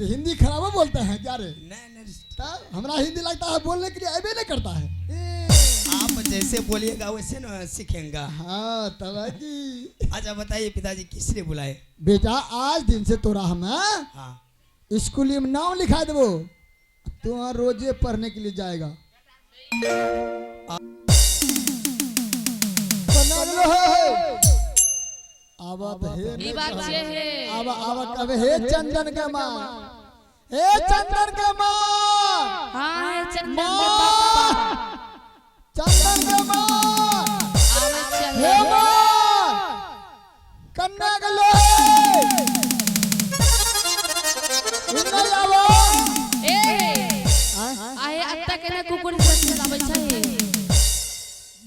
हिंदी खराब बोलते हैं क्या रे? नहीं हमारा हिंदी लगता है बोलने के लिए अबे नहीं करता है। आप जैसे बोलिएगा वैसे ना सीखेंगे। हाँ तब जी। अच्छा बताइए पिताजी किस लिए बुलाए? बेटा आज दिन से तोरा हम हाँ स्कूल में नाम लिखा देवो, तू वहाँ रोजे पढ़ने के लिए जाएगा। अब हे चंदन के माँ, हे चंदन के माँ, हाँ चंदन चंदन के माँ, हे माँ कन्या के लो कुकुर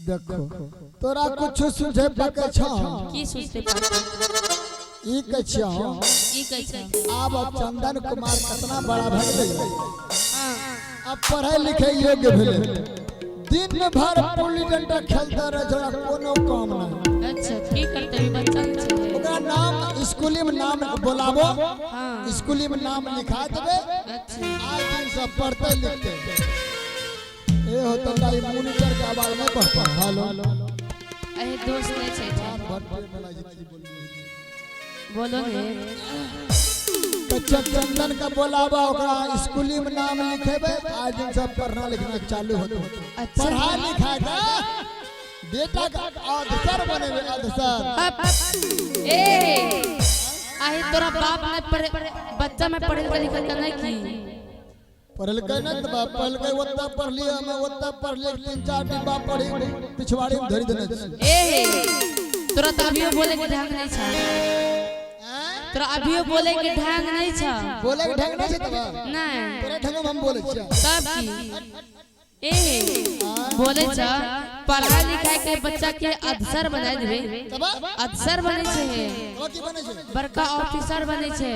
देखो तोरा कुछ सुझे पके छ की सोचते ई के छ ई कैसे अब चंदन कुमार कितना बड़ा भग गई, हां अब पढ़े लिखे योग्य भेले, दिन भर पुल्ली डंडा खेलता रहे, जरा कोनो काम ना। अच्छा की करते भी बच्चा है ओकरा नाम स्कूल में नाम बोलाबो, हां स्कूल में नाम लिखा देबे। अच्छा आज दिन सब पढ़ते लिखते ए होता काई मॉनिटर के आवाज में पढ़ता। हेलो अरे दोस्त ने छे बोलो ने कच्चा चंदन का बोलाबा, ओकरा स्कूल में नाम लिखेबे। आज दिन सब पढ़ना लिखना चालू होतो। अच्छा पढ़ा लिखा का बेटा का अधसर बनेबे, अधसर। ए आहे तोरा बाप ने पढ़े बच्चा में पढ़े लिखल का नहीं की पढ़ल के न त बाप पढ़ल के ओत्ता पढ़ लिया, मैं ओत्ता पढ़ ले, 3-4 डिब्बा पढ़ी पिछवाड़ी में धरी देने। ए तोरा त अभियो बोले के ढंग नहीं छा, तोरा अभियो बोले के ढंग नहीं छा, बोले के ढंग नहीं छै तबा नहीं तोरा ढंग में हम बोले छियै तब की ए बोले छा पढ़ा लिखा के बच्चा के अधसर बना देबे, तबा अधसर बने छे, तबा की बने छै? बड़का ऑफिसर बने छे।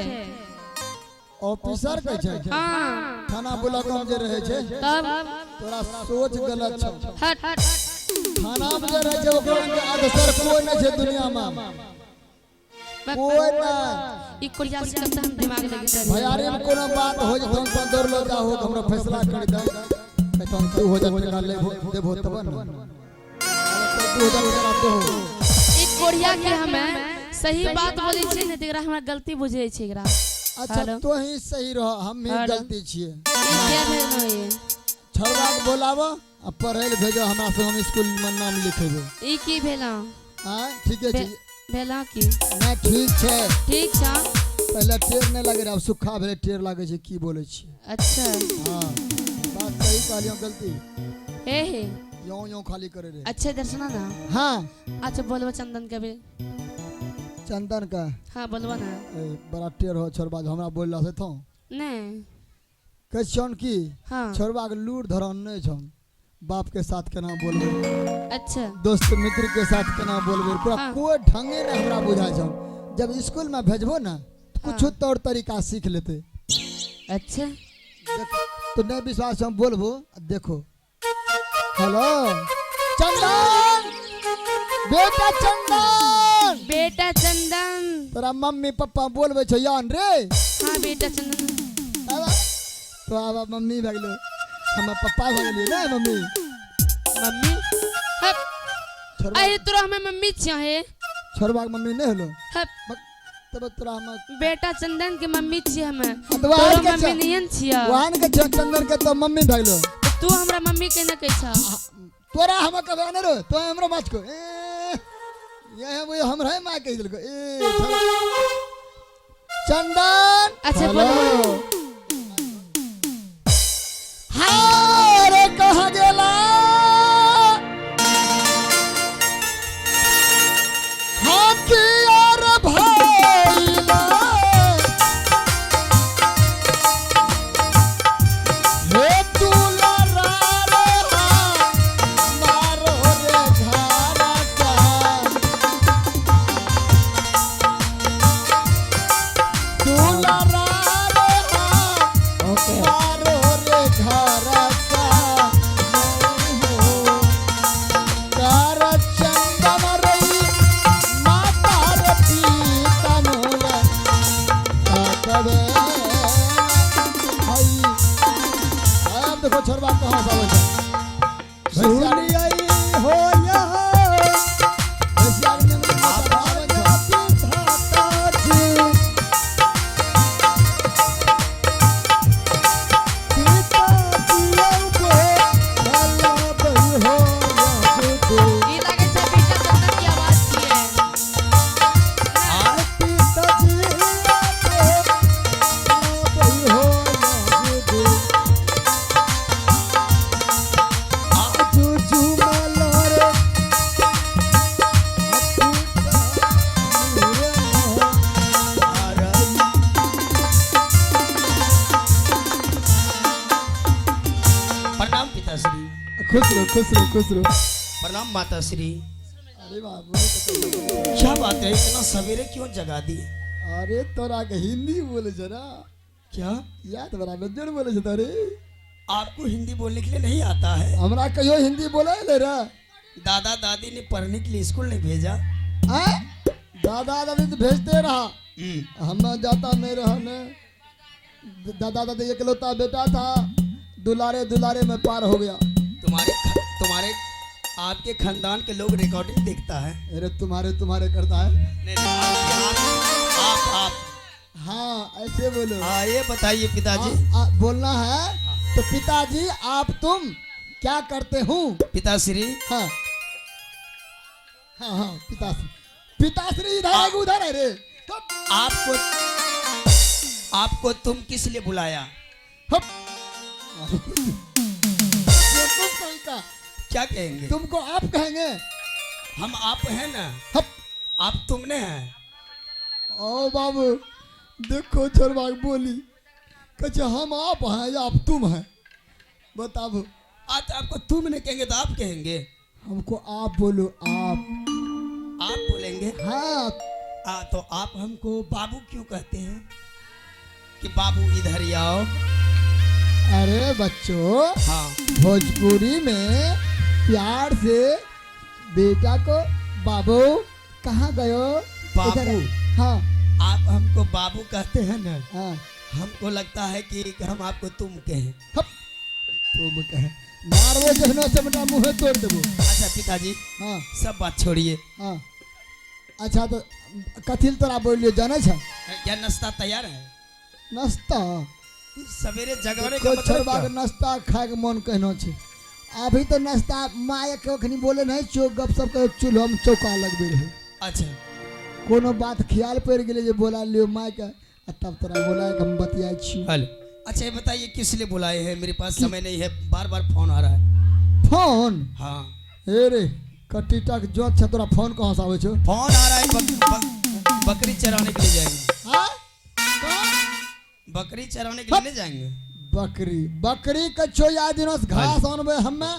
ऑफिसर कह छै हां थाना ब्लॉक में जे रहे छै, तब तोरा सोच गलत छ। हट थाना में जे रहे छै ओकरा के अधसर कोई नहीं छै दुनिया में, कोई ना। ई कोरिया से कब हम दिमाग लगी करे भयारी में कोनो बात हो जतन तो दौड़ लो जाओ, हमरा फैसला कर दे कहतन तू हो जा टका ले देबो तब न 2000 टका दे हो। ई कोरिया के हमें सही बात बोलै छै ने, तेरा हमरा गलती बुझै छै एकरा। अच्छा तो ही सही रह, हम ही गलती छिए। ई के भेल होए छौड़ा के बोलाबो आ पढ़ै ले भेजो, हमरा से हम स्कूल में नाम लिखेबे। ई की भेला हां ठीक है भेला की ना ठीक छै, ठीक छा। पहले टेर नहीं लगे रहा, सुखा भेले टेर लागे छै, की बोले छी? अच्छा हां बात सही कहलियो, गलती हे यो खाली करे रे। अच्छा दर्शना ना हां अच्छा बोलवा चंदन के भी चंदन का हां बोलवा ना बड़ा टेर हो छोरबा, हमरा बोलला से थो नहीं कहछन की हां छोरबा के लूर धरन नहीं छन, बाप के साथ केना बोलबे, अच्छा दोस्त मित्र के साथ केना बोलबे, पूरा हाँ। कोई ढंगे नहीं हमरा बुझाय छन। जब स्कूल में भेजबो ना कुछ तौर तरीका सीख लेते। अच्छा तो नहीं विश्वास हम बोलबो, देखो हेलो चंदन बेटा, चंदन बेटा चंदन। तोरा मम्मी पापा बोलबे छ यान रे? हां बेटा चंदन। तो आबा मम्मी भगलो, हमर पापा भगलिए ना मम्मी। मम्मी छोरबा अरे तोरा हमें मम्मी चाहे, छोरबा के मम्मी नहीं हलो हप तब तोरा हम बेटा चंदन के मम्मी छी हमें, अतवा तोरा के मम्मी नियन छिया। वाहन के चंदन के तो मम्मी भगलो, तू हमरा मम्मी के न कह छा। तोरा हम कहबे न रो, तो हमरा माच को ये वो हमरा मां कह दिलको चंदन। अच्छा हेलो। बोलो हाँ रे कहा गेला हाँ की यार भइला हे दुलारा रे मारो रे धारा का दुलारा रे देखो छोरबा कहाँ से आवे छे सुनी आई हो यहाँ भैंसियारी में मतलब आवे छे ई लागे छै बेटा चंदन की आवाज छियै प्रणाम पिताश्री। खुश रहो खुश रहो खुश रहो प्रणाम माताश्री। अरे बाबू क्या बात है, इतना सवेरे क्यों जगा दी? अरे तोरा के हिंदी बोले जरा क्या याद बड़ा बेजोड़ बोले छ तोरे आपको हिंदी बोलने के लिए नहीं आता है? हमरा कहियो हिंदी बोले ले रे दादा दादी ने पढ़ने के लिए स्कूल नहीं भेजा? हैं दादा दादी तो भेजते रहा हम जाता नहीं रहा ने दादा दादी इकलौता बेटा था दुलारे दुलारे में पार हो गया तुम्हारे आपके खानदान के लोग रिकॉर्डिंग देखता है। अरे तुम्हारे तुम्हारे करता है नहीं, आप हाँ ऐसे बोलो हाँ ये बताइए पिताजी। बोलना है तो पिताजी आप तुम क्या करते हो पिताश्री हाँ हाँ हाँ पिताश्री पिताश्री इधर है कि उधर है रे आपको तुम किस लिए बुलाया? हप ये तुम कहीं का क्या कहेंगे? तुमको आप कहेंगे हम आप हैं ना, हप आप तुमने हैं। ओ बाबू देखो छोरबा बोली कहे हम आप हैं या आप तुम हैं बताओ आज आपको तुम नहीं कहेंगे तो आप कहेंगे। हमको आप बोलो आप बोलेंगे हाँ तो आप हमको बाबू क्यों कहते हैं कि बाबू इधर ही आओ? अरे बच्चों हाँ भोजपुरी में प्यार से बेटा को बाबू कहाँ गयो बाबू। इधर- हाँ आप हमको बाबू कहते हैं ना, हाँ हमको लगता है कि हम आपको तुम कहें। हप तुम कहे मारवो जहनो से बेटा मुँह तोड़ देबो। अच्छा पिताजी हाँ सब बात छोड़िए, हाँ अच्छा तो कथिल तोरा बोलियो जाने छा क्या नाश्ता तैयार है? नाश्ता सवेरे जगने का कोई मतलब छोरबा क्या? के नाश्ता खाए के मन कहनो छे अभी तो नाश्ता माय के अखनी बोले नहीं चौक गप सब के चूल्हा में चौका लगबे रहे अच्छा कोनो बात ख्याल पड़ गेले जे बोला लियो माय के तब तोरा बोला के हम बतियाई छी हेलो। अच्छा ये बताइए किस लिए बुलाए हैं? मेरे पास समय नहीं है, बार बार फोन आ रहा है। फोन हाँ ए रे कटिटा के जोत छ तोरा फोन कहां से आवे छो फोन आ रहा है, बकरी चराने के लिए जाएंगे। हां कौन बकरी चराने के लिए नहीं जाएंगे? बकरी के छो या दिनों से घास आनबे हम्मे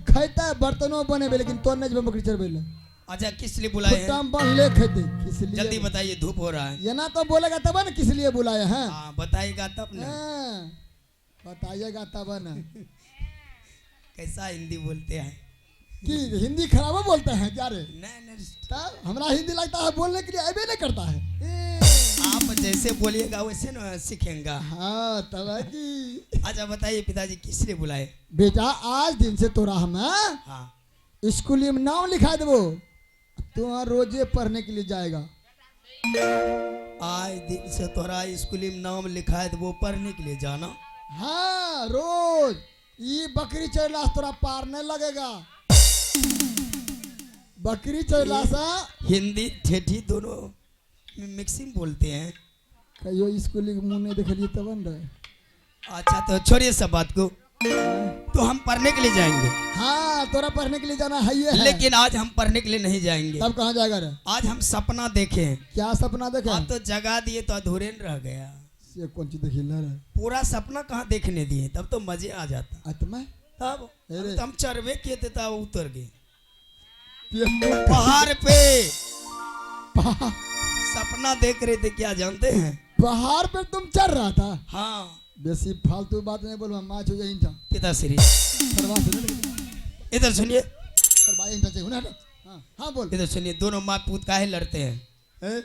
खैते बर्तनों बनेबे लेकिन तो नहीं बकरी चरबे ले अच्छा किस लिए बुलाए हैं? टाइम बन ले खैते किस लिए जल्दी बताइए, धूप हो रहा है। ये ना तो बोलेगा तब ना किस लिए बुलाए हैं हाँ बताइएगा तब ना। हाँ, बताइएगा तब ना कैसा हिंदी बोलते हैं? कि हिंदी खराब बोलते हैं क्या रे नहीं तब हमरा हिंदी लगता है बोलने के लिए अबे नहीं करता है आप जैसे बोलिएगा वैसे ना सीखेंगे। हाँ तब है कि अच्छा बताइए पिताजी किस लिए बुलाए? बेटा आज दिन से तोरा हम हाँ स्कूल में नाम लिखा देबो तू वहाँ रोजे पढ़ने के लिए जाएगा आज दिन से तोरा स्कूल में नाम लिखा है तो वो पढ़ने के लिए जाना। हाँ रोज ये बकरी चरला से तोरा पार नहीं लगेगा बकरी चरला सा हिंदी ठेठी दोनों मिक्सिंग बोलते हैं। कहियो स्कूल के मुंह नहीं देखलिए तब न रहे अच्छा तो छोड़िए सब बात को, तो हम पढ़ने के लिए जाएंगे। हाँ तोरा पढ़ने के लिए जाना है ये है लेकिन आज हम पढ़ने के लिए नहीं जाएंगे। तब कहाँ जाएगा रे आज हम सपना देखे हैं। क्या सपना देखे आप तो जगा दिए तो अधूरे न रह गया। ये कौन चीज देखी ला रे पूरा सपना कहाँ देखने दिए, तब तो मजे आ जाता। आत्मा तब अरे। तो हम चरवे किए थे तब उतर गए ये पहाड़ पे, पहाड़ सपना देख रहे थे। क्या जानते हैं? पहाड़ पे तुम चढ़ रहा था हाँ बेसी फालतू बात नहीं बोलवा माच हो जाए पिताश्री सरवा से इधर सुनिए, सरवा इंटा चाहिए ना हाँ हाँ बोल इधर सुनिए। दोनों माँ पूत काहे लड़ते हैं? ए?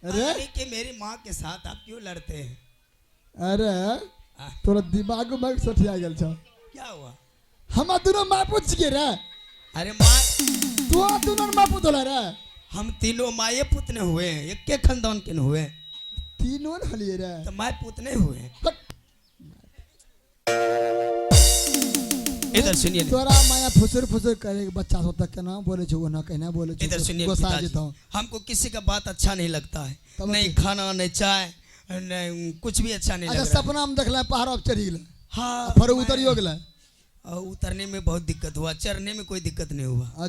अरे कि मेरी माँ के साथ आप क्यों लड़ते हैं? अरे तोरा दिमाग में सठिया गेल छ। क्या हुआ? हम दोनों माँ पूछ के रे, अरे माँ, तू दोनों माँ पूछ होला रे, हम तीनों माए पुतने हुए हैं, एक के खानदान के न हुए, तीनों न हलिए रे। तो माए पुतने हुए हैं। हट। इधर सुनिए, तोरा माया फुसुर फुसुर करे बच्चा सब तक केना बोले छो, ना कहना बोले छो, इधर सुनिए गुस्सा पिताजी, जेतो। हमको किसी का बात अच्छा नहीं लगता है, तब नहीं खाना नहीं चाय नहीं कुछ भी अच्छा नहीं अच्छा लग रहा है। सपना में देखला पहाड़ पर चढ़ी गेल, हाँ, फिर उतरियो गेल। उतरने में बहुत दिक्कत हुआ, चढ़ने में कोई दिक्कत नहीं हुआ।